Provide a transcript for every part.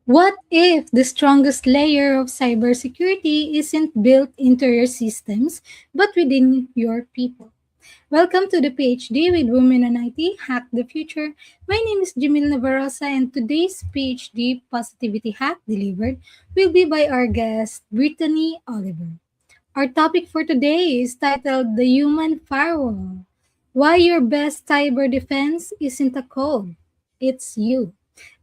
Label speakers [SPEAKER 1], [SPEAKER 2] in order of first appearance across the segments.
[SPEAKER 1] What if the strongest layer of cybersecurity isn't built into your systems, but within your people? Welcome to the PhD with Women on IT, Hack the Future. My name is Jamil Navarrosa, and today's PhD Positivity Hack delivered will be by our guest, Brittany Oliver. Our topic for today is titled The Human Firewall. Why your best cyber defense isn't a code, it's you.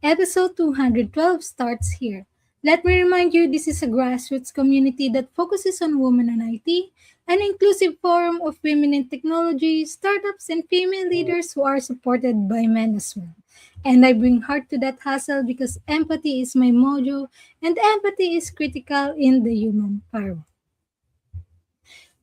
[SPEAKER 1] Episode 212 starts here. Let me remind you this is a grassroots community that focuses on women in IT, an inclusive forum of women in technology, startups, and female leaders who are supported by men as well. And I bring heart to that hustle because empathy is my mojo, and empathy is critical in the human firewall.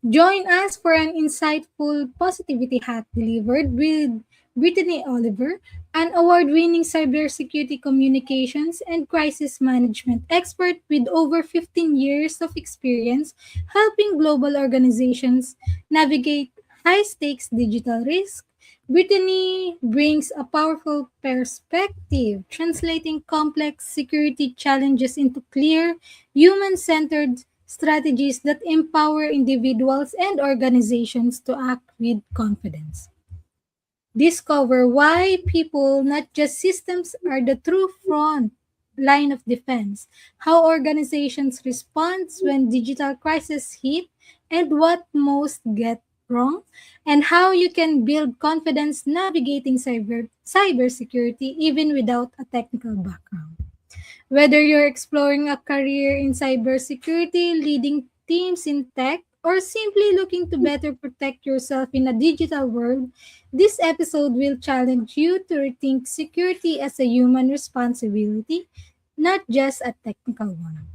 [SPEAKER 1] Join us for an insightful positivity hack delivered with Brittany Oliver, an award-winning cybersecurity communications and crisis management expert with over 15 years of experience helping global organizations navigate high-stakes digital risk. Brittany brings a powerful perspective, translating complex security challenges into clear, human-centered strategies that empower individuals and organizations to act with confidence. Discover why people, not just systems, are the true front line of defense, how organizations respond when digital crises hit, and what most get wrong, and how you can build confidence navigating cybersecurity even without a technical background. Whether you're exploring a career in cybersecurity, leading teams in tech, or simply looking to better protect yourself in a digital world, this episode will challenge you to rethink security as a human responsibility, not just a technical one.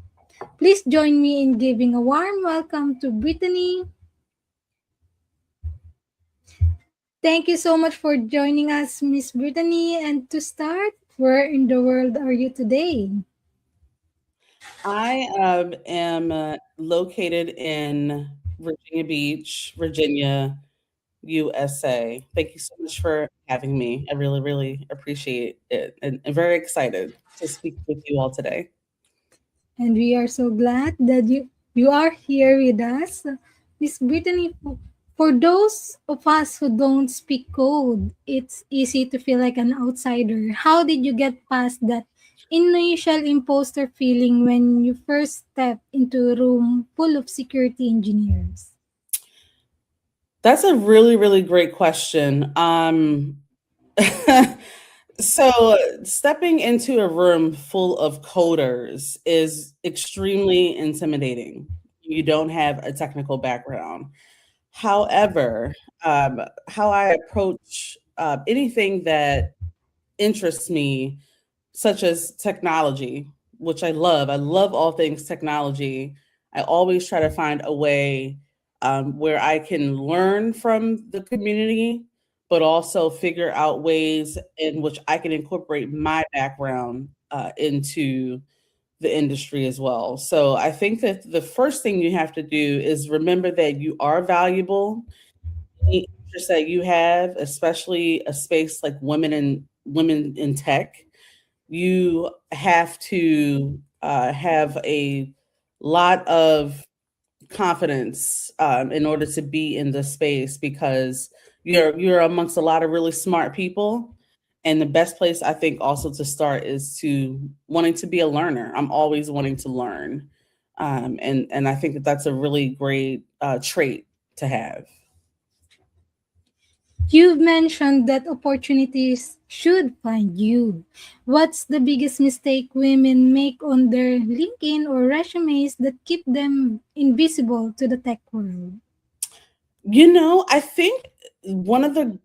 [SPEAKER 1] Please join me in giving a warm welcome to Brittany. Thank you so much for joining us, Miss Brittany. And to start, where in the world are you today?
[SPEAKER 2] I am located in Virginia Beach, Virginia, USA. Thank you so much for having me. I really, really appreciate it and very excited to speak with you all today.
[SPEAKER 1] And we are so glad that you are here with us. Miss Brittany, for those of us who don't speak code, it's easy to feel like an outsider. How did you get past that initial imposter feeling when you first stepped into a room full of security engineers?
[SPEAKER 2] That's a really, really great question. So stepping into a room full of coders is extremely intimidating. You don't have a technical background. However, how I approach anything that interests me, such as technology, which I love all things technology. I always try to find a way where I can learn from the community, but also figure out ways in which I can incorporate my background into the industry as well. So I think that the first thing you have to do is remember that you are valuable. Any interest that you have, especially a space like women in tech, you have to have a lot of confidence in order to be in the space because you're amongst a lot of really smart people. And the best place I think also to start is to wanting to be a learner. I'm always wanting to learn, and I think that that's a really great trait to have.
[SPEAKER 1] You've mentioned that opportunities should find you. What's the biggest mistake women make on their LinkedIn or resumes that keep them invisible to the tech world?
[SPEAKER 2] I think one of the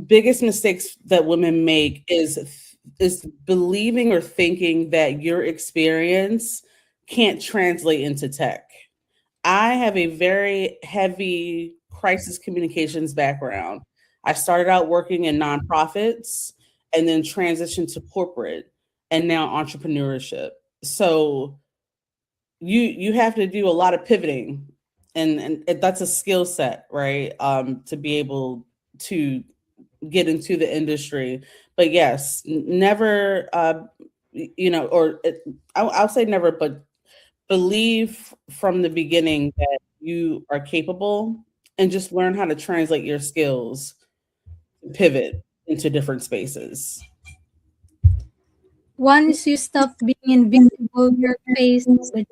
[SPEAKER 2] biggest mistakes that women make is believing or thinking that your experience can't translate into tech. I have a very heavy crisis communications background. I started out working in nonprofits and then transitioned to corporate and now entrepreneurship. So you have to do a lot of pivoting, and that's a skill set, right? To be able to get into the industry. But yes, never. or I'll say never, but believe from the beginning that you are capable, and just learn how to translate your skills, pivot into different spaces.
[SPEAKER 1] Once you stop being invisible, you're faced with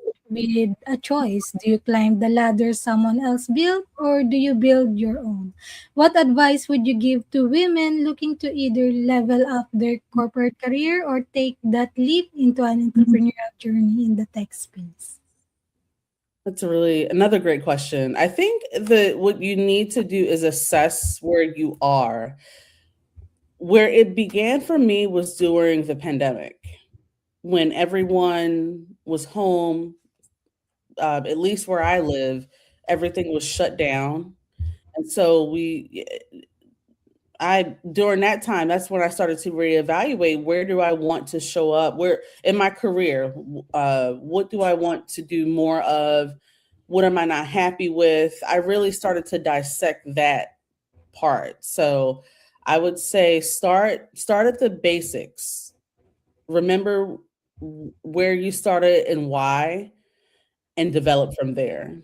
[SPEAKER 1] a choice. Do you climb the ladder someone else built, or do you build your own? What advice would you give to women looking to either level up their corporate career or take that leap into an entrepreneurial journey in the tech space?
[SPEAKER 2] That's a really another great question. I think that what you need to do is assess where you are. Where it began for me was during the pandemic, when everyone was home. At least where I live, everything was shut down, and so I during that time, that's when I started to reevaluate, where do I want to show up? Where in my career, what do I want to do more of? What am I not happy with? I really started to dissect that part. So I would say start at the basics. Remember where you started and why, and develop from there.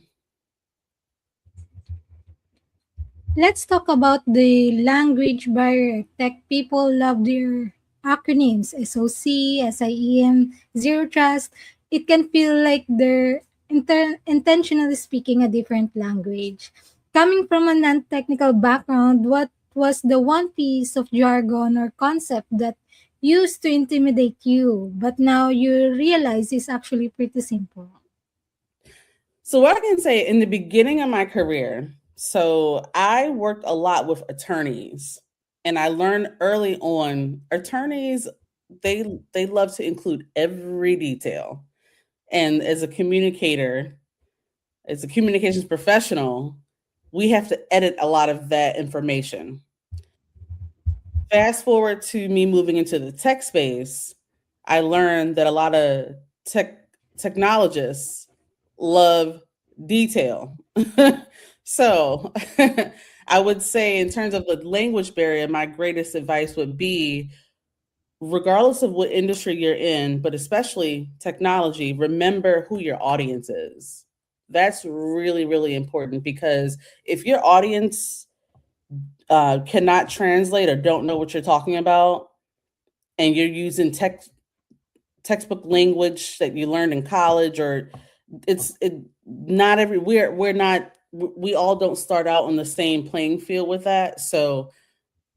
[SPEAKER 1] Let's talk about the language barrier. Tech people love their acronyms SOC, SIEM, Zero Trust. It can feel like they're intentionally speaking a different language. Coming from a non technical background, what was the one piece of jargon or concept that used to intimidate you, but now you realize is actually pretty simple?
[SPEAKER 2] So what I can say in the beginning of my career, so I worked a lot with attorneys, and I learned early on attorneys, they love to include every detail. And as a communications professional, we have to edit a lot of that information. Fast forward to me moving into the tech space, I learned that a lot of technologists love detail. So I would say, in terms of the language barrier, my greatest advice would be, regardless of what industry you're in, but especially technology, remember who your audience is. That's really, really important, because if your audience cannot translate or don't know what you're talking about, and you're using textbook language that you learned in college, or not every we're not we all don't start out on the same playing field with that. So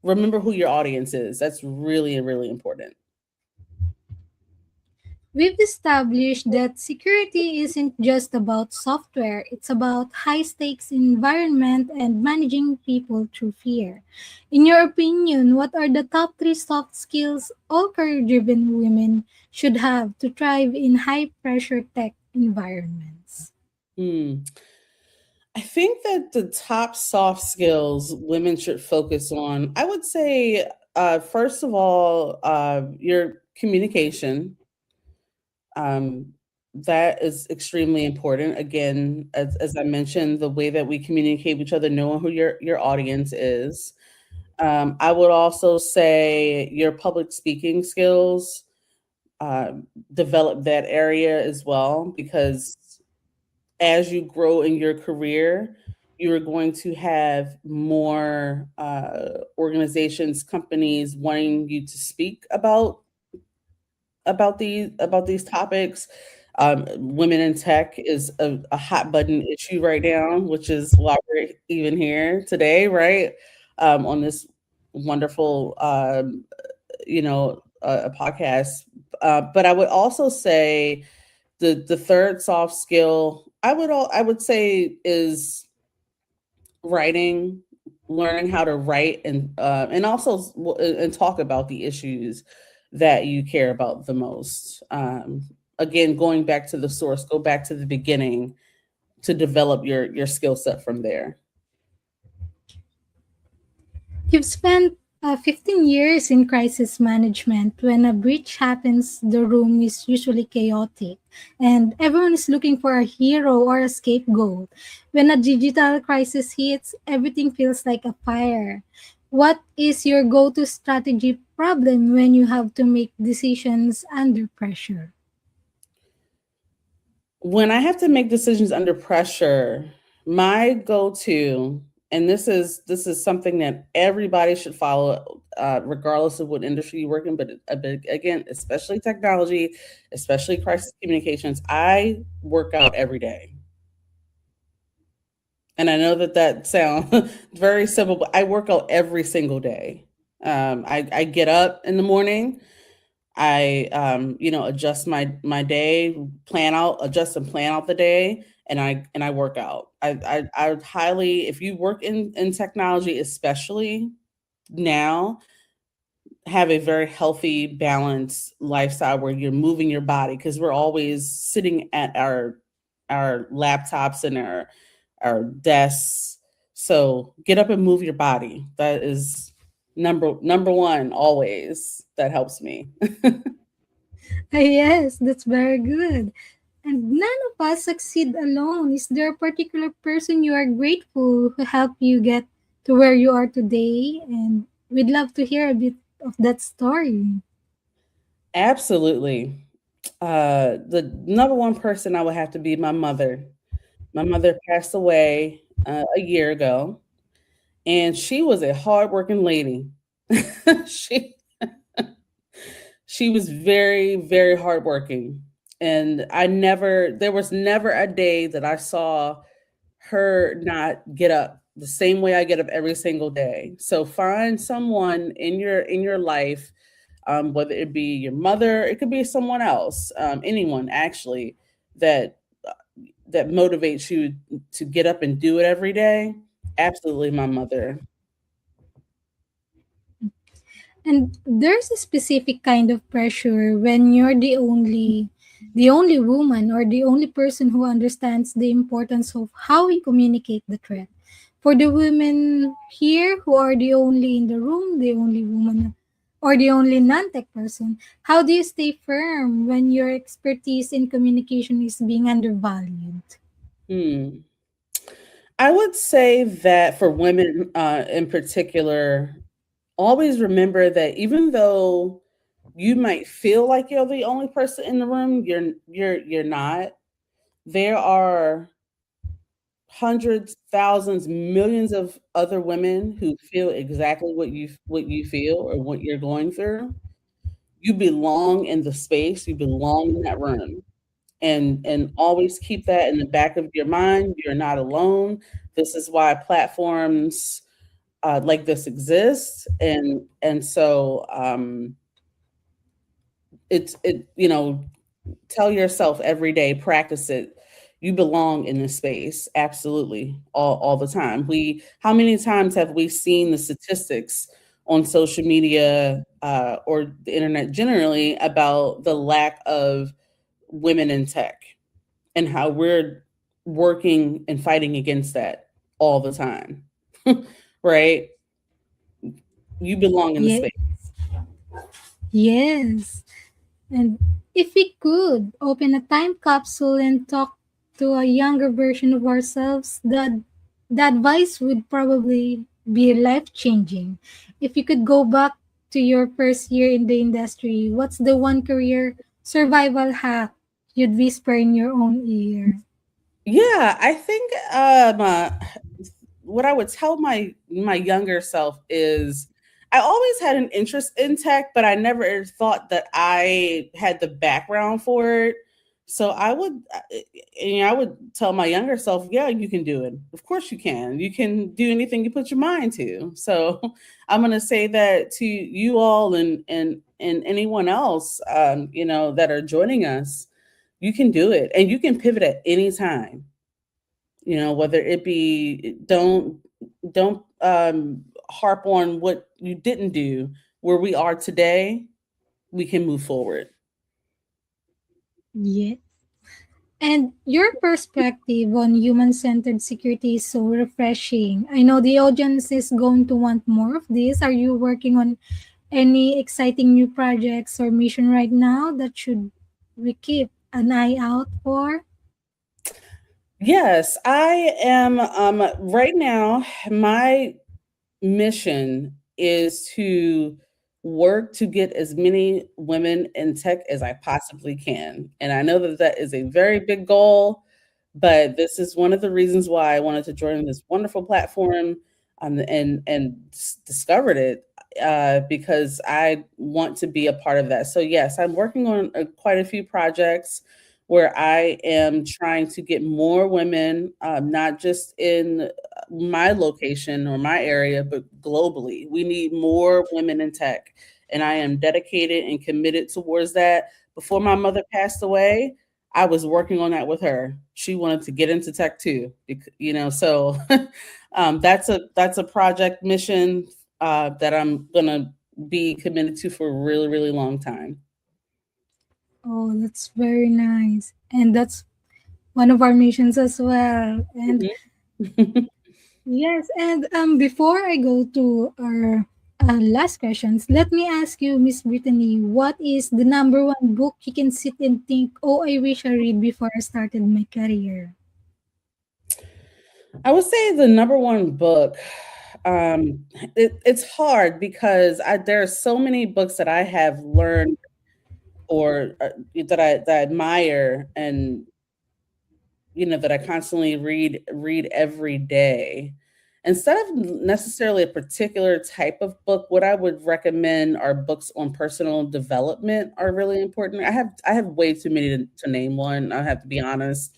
[SPEAKER 2] remember who your audience is. That's really, really important.
[SPEAKER 1] We've established that security isn't just about software, it's about high stakes environment and managing people through fear. In your opinion, what are the top three soft skills all career driven women should have to thrive in high pressure tech environments?
[SPEAKER 2] Hmm. I think that the top soft skills women should focus on, I would say, first of all, your communication. Um, that is extremely important. Again, as I mentioned, the way that we communicate with each other, knowing who your audience is. I would also say your public speaking skills, develop that area as well, because as you grow in your career, you are going to have more organizations, companies wanting you to speak about these topics. Women in tech is a hot button issue right now, which is why we're even here today, right? On this wonderful, a podcast. But I would also say the third soft skill I would say is writing, learning how to write, and also and talk about the issues that you care about the most. Again, going back to the source, go back to the beginning to develop your skill set from there.
[SPEAKER 1] You've spent 15 years in crisis management. When a breach happens, the room is usually chaotic and everyone is looking for a hero or a scapegoat. When a digital crisis hits, everything feels like a fire. What is your go-to strategy problem when you have to make decisions under pressure?
[SPEAKER 2] When I have to make decisions under pressure, my go-to, and this is something that everybody should follow, regardless of what industry you work in, but again, especially technology, especially crisis communications, I work out every day. And I know that that sounds very simple, but I work out every single day. I get up in the morning. I adjust my day, adjust and plan out the day, and I work out. I would highly, if you work in technology, especially now, have a very healthy, balanced lifestyle where you're moving your body, because we're always sitting at our laptops and our desks. So get up and move your body. That is number one always. That helps me.
[SPEAKER 1] Yes, that's very good. And none of us succeed alone. Is there a particular person you are grateful who helped you get to where you are today? And we'd love to hear a bit of that story.
[SPEAKER 2] Absolutely. The number one person I would have to be my mother. My mother passed away a year ago, and she was a hardworking lady. she she was very, very hardworking, and there was never a day that I saw her not get up the same way I get up every single day. So find someone in your life, whether it be your mother, it could be someone else, anyone actually that that motivates you to get up and do it every day. Absolutely, my mother.
[SPEAKER 1] And there's a specific kind of pressure when you're the only woman or the only person who understands the importance of how we communicate the threat. For the women here who are the only in the room, the only woman or the only non-tech person, how do you stay firm when your expertise in communication is being undervalued?
[SPEAKER 2] Hmm. I would say that for women, in particular, always remember that even though you might feel like you're the only person in the room, you're not. There are hundreds, thousands, millions of other women who feel exactly what you feel or what you're going through. You belong in the space, you belong in that room. And always keep that in the back of your mind. You're not alone. This is why platforms like this exist. And so it tell yourself every day, practice it. You belong in this space, absolutely, all the time. We How many times have we seen the statistics on social media, or the internet generally, about the lack of women in tech, and how we're working and fighting against that all the time. Right? You belong in the
[SPEAKER 1] Yeah,
[SPEAKER 2] space.
[SPEAKER 1] yes. And if we could open a time capsule and talk to a younger version of ourselves, the advice would probably be life changing. If you could go back to your first year in the industry, what's the one career survival hack you'd whisper in your own ear?
[SPEAKER 2] Yeah, I think what I would tell my younger self is I always had an interest in tech, but I never thought that I had the background for it. So I would tell my younger self, yeah, you can do it. Of course you can. You can do anything you put your mind to. So I'm going to say that to you all, and anyone else, that are joining us. You can do it, and you can pivot at any time. Whether it be, don't harp on what you didn't do. Where we are today, we can move forward.
[SPEAKER 1] Yeah. And your perspective on human centered security is so refreshing. I know the audience is going to want more of this. Are you working on any exciting new projects or mission right now that should we keep an eye out for?
[SPEAKER 2] Yes, I am. Right now, my mission is to work to get as many women in tech as I possibly can. And I know that that is a very big goal, but this is one of the reasons why I wanted to join this wonderful platform, and discovered it, because I want to be a part of that. So yes, I'm working on quite a few projects where I am trying to get more women, not just in my location or my area, but globally. We need more women in tech, and I am dedicated and committed towards that. Before my mother passed away, I was working on that with her. She wanted to get into tech too, so that's a project mission that I'm gonna be committed to for a really, really long time.
[SPEAKER 1] Oh, that's very nice. And that's one of our missions as well. And
[SPEAKER 2] Mhm.
[SPEAKER 1] yes, and before I go to our last questions, let me ask you, Miss Brittany, what is the number one book you can sit and think, oh, I wish I read before I started my career?
[SPEAKER 2] I would say the number one book. It's hard because there are so many books that I have learned, or that I admire, and that I constantly read every day. Instead of necessarily a particular type of book, what I would recommend are books on personal development are really important. I have way too many to name one. I have to be honest.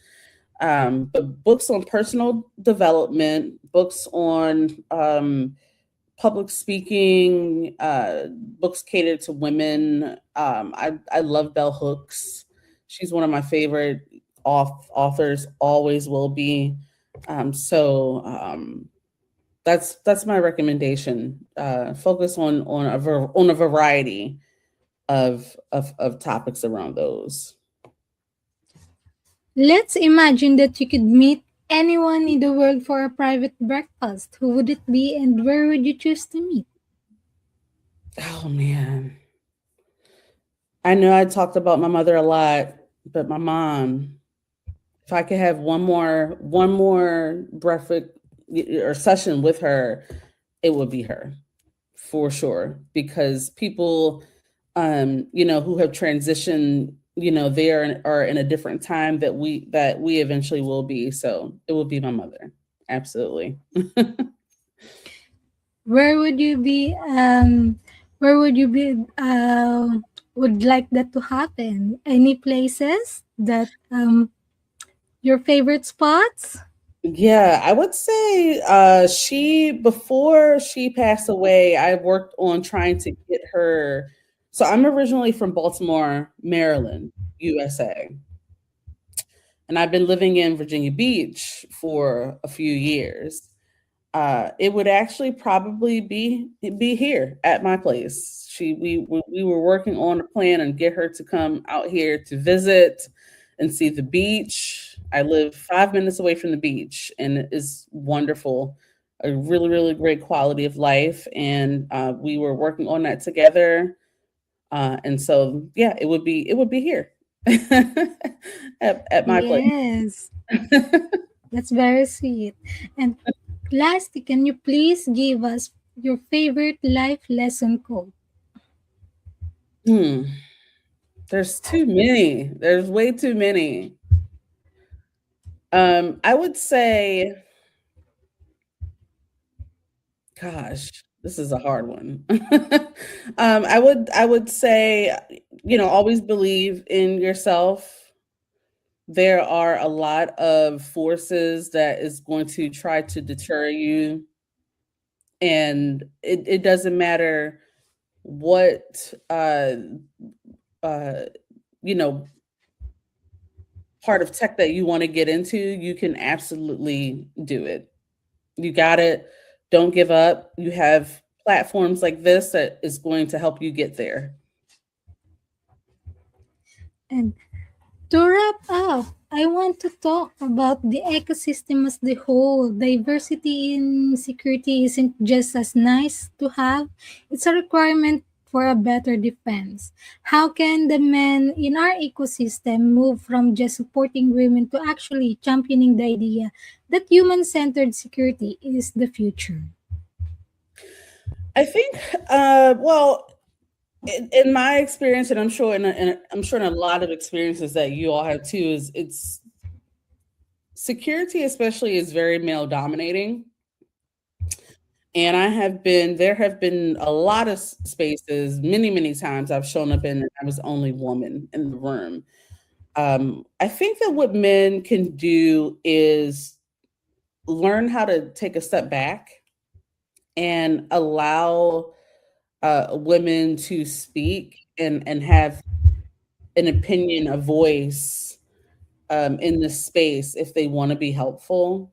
[SPEAKER 2] But books on personal development, books on public speaking, books catered to women. I love Bell Hooks. She's one of my favorite authors, always will be. So that's my recommendation. Focus on a variety of topics around those.
[SPEAKER 1] Let's imagine that you could meet anyone in the world for a private breakfast. Who would it be and where would you choose to meet?
[SPEAKER 2] Oh man, I know I talked about my mother a lot, but my mom. If I could have one more breakfast or session with her, it would be her for sure. Because people, who have transitioned, they are in a different time that we eventually will be. So it will be my mother, absolutely.
[SPEAKER 1] Where would you be? Where would you be? Would like that to happen? Any places that your favorite spots?
[SPEAKER 2] Yeah, I would say she before she passed away, I worked on trying to get her. So I'm originally from Baltimore, Maryland, USA, and I've been living in Virginia Beach for a few years. It would actually probably be here at my place. We were working on a plan and get her to come out here to visit and see the beach. I live 5 minutes away from the beach, and it is wonderful. A really, really great quality of life, and we were working on that together. And so, yeah, it would be here at my place.
[SPEAKER 1] Yes, that's very sweet. And lastly, can you please give us your favorite life lesson quote?
[SPEAKER 2] Hmm. There's too many. There's way too many. I would say, gosh, this is a hard one. I would say, always believe in yourself. There are a lot of forces that is going to try to deter you, and it doesn't matter what uh, you know part of tech that you want to get into. You can absolutely do it. You got it. Don't give up. You have platforms like this that is going to help you get there.
[SPEAKER 1] And to wrap up, I want to talk about the ecosystem as the whole. Diversity in security isn't just as nice to have, it's a requirement for a better defense. How can the men in our ecosystem move from just supporting women to actually championing the idea that human centered security is the future?
[SPEAKER 2] I think, well, in my experience, and I'm sure in a lot of experiences that you all have too, is it's security, especially, is very male dominating. And there have been a lot of spaces, many times I've shown up in, and I was the only woman in the room. I think that what men can do is learn how to take a step back and allow women to speak and have an opinion, a voice in this space if they want to be helpful,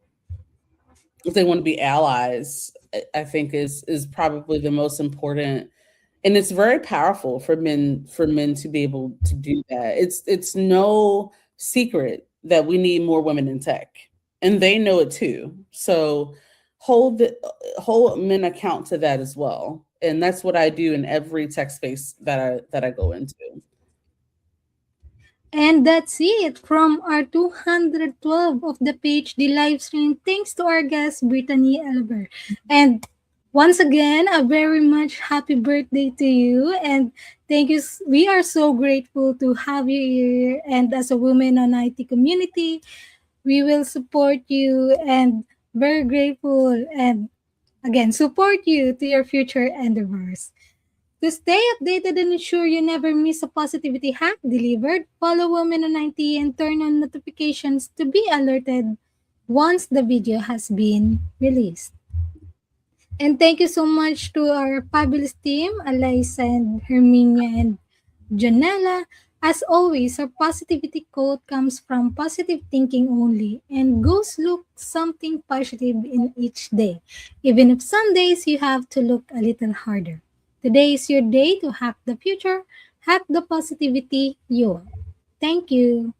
[SPEAKER 2] if they want to be allies. I think is probably the most important, and it's very powerful for men to be able to do that. It's no secret that we need more women in tech, and they know it too. So hold the, hold men account to that as well, and that's what I do in every tech space that I go into.
[SPEAKER 1] And that's it from our 212 of the PhD live stream. Thanks to our guest, Brittany Oliver. And once again, a very much happy birthday to you. And thank you. We are so grateful to have you here. And as a woman on IT community, we will support you and very grateful and again support you to your future endeavors. To stay updated and ensure you never miss a positivity hack delivered, follow Women on IT and turn on notifications to be alerted once the video has been released. And thank you so much to our fabulous team, Alyssa and Herminia and Janella. As always, our positivity quote comes from positive thinking only and goes look something positive in each day. Even if some days you have to look a little harder. Today is your day to hack the future, hack the positivity you want. Thank you.